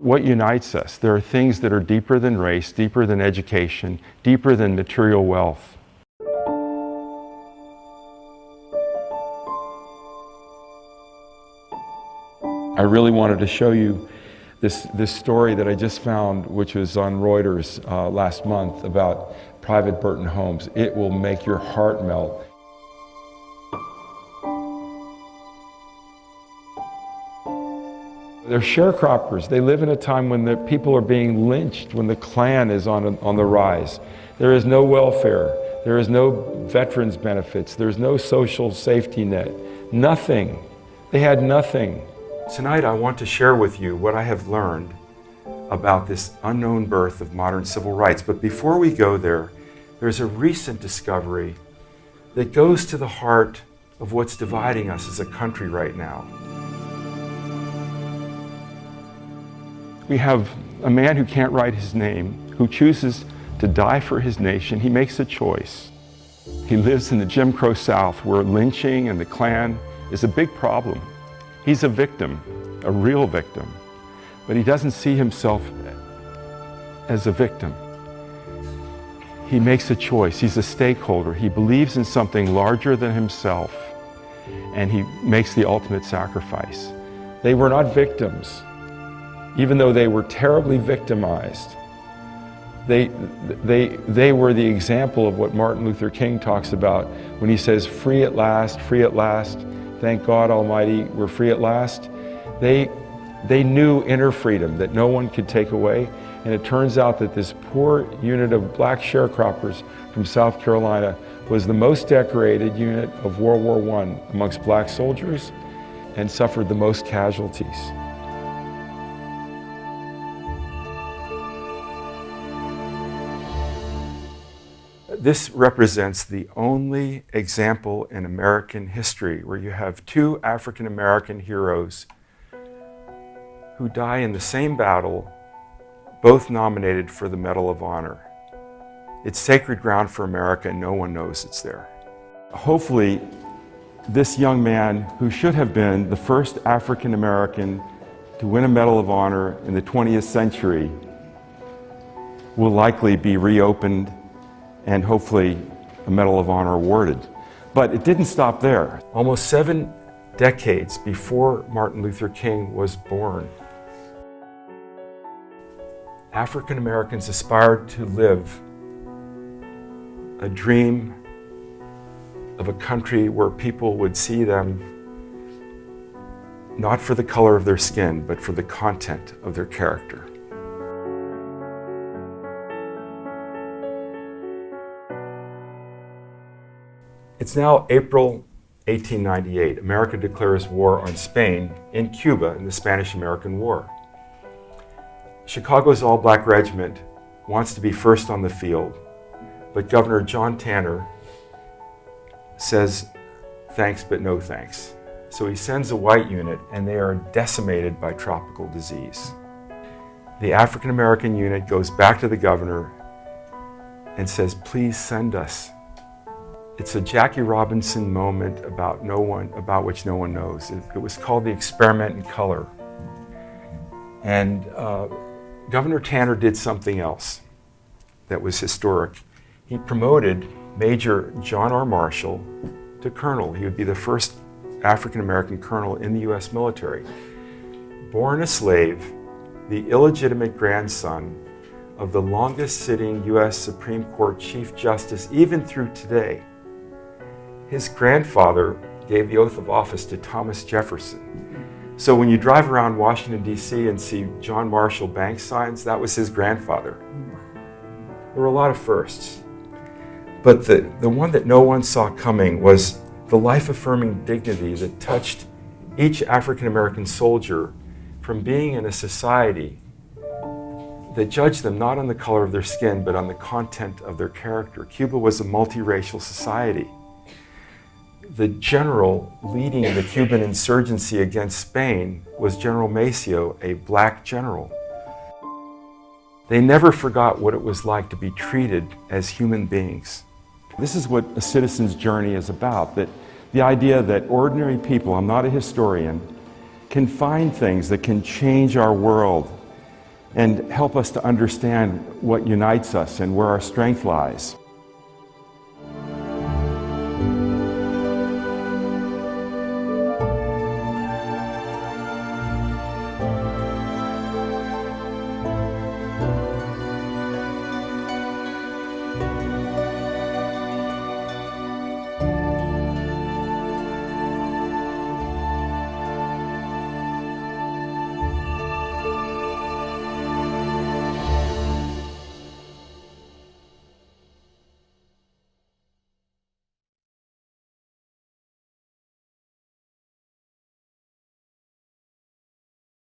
What unites us? There are things that are deeper than race, deeper than education, deeper than material wealth. I really wanted to show you this story that I just found, which was on Reuters last month, about private Burton homes. It will make your heart melt. They're sharecroppers. They live in a time when the people are being lynched, when the Klan is on the rise. There is no welfare. There is no veterans benefits. There's no social safety net. Nothing. They had nothing. Tonight I want to share with you what I have learned about this unknown birth of modern civil rights. But before we go there, there's a recent discovery that goes to the heart of what's dividing us as a country right now. We have a man who can't write his name, who chooses to die for his nation. He makes a choice. He lives in the Jim Crow South, where lynching and the Klan is a big problem. He's a victim, a real victim, but he doesn't see himself as a victim. He makes a choice. He's a stakeholder. He believes in something larger than himself, and he makes the ultimate sacrifice. They were not victims, even though they were terribly victimized. They were the example of what Martin Luther King talks about when he says, free at last, thank God Almighty, we're free at last. They knew inner freedom that no one could take away, and it turns out that this poor unit of black sharecroppers from South Carolina was the most decorated unit of World War I amongst black soldiers and suffered the most casualties. This represents the only example in American history where you have two African American heroes who die in the same battle, both nominated for the Medal of Honor. It's sacred ground for America, and no one knows it's there. Hopefully, this young man, who should have been the first African American to win a Medal of Honor in the 20th century, will likely be reopened and hopefully a Medal of Honor awarded. But it didn't stop there. Almost 7 decades before Martin Luther King was born, African Americans aspired to live a dream of a country where people would see them not for the color of their skin, but for the content of their character. It's now April 1898. America declares war on Spain in Cuba in the Spanish-American War. Chicago's all-black regiment wants to be first on the field, but Governor John Tanner says, thanks, but no thanks. So he sends a white unit, and they are decimated by tropical disease. The African-American unit goes back to the governor and says, please send us. It's a Jackie Robinson moment about which no one knows. It was called the Experiment in Color. And Governor Tanner did something else that was historic. He promoted Major John R. Marshall to colonel. He would be the first African-American colonel in the U.S. military. Born a slave, the illegitimate grandson of the longest-sitting U.S. Supreme Court Chief Justice, even through today. His grandfather gave the oath of office to Thomas Jefferson. So when you drive around Washington, D.C. and see John Marshall bank signs, that was his grandfather. There were a lot of firsts. But the one that no one saw coming was the life-affirming dignity that touched each African-American soldier from being in a society that judged them not on the color of their skin, but on the content of their character. Cuba was a multiracial society. The general leading the Cuban insurgency against Spain was General Maceo, a black general. They never forgot what it was like to be treated as human beings. This is what a citizen's journey is about, that the idea that ordinary people, I'm not a historian, can find things that can change our world and help us to understand what unites us and where our strength lies.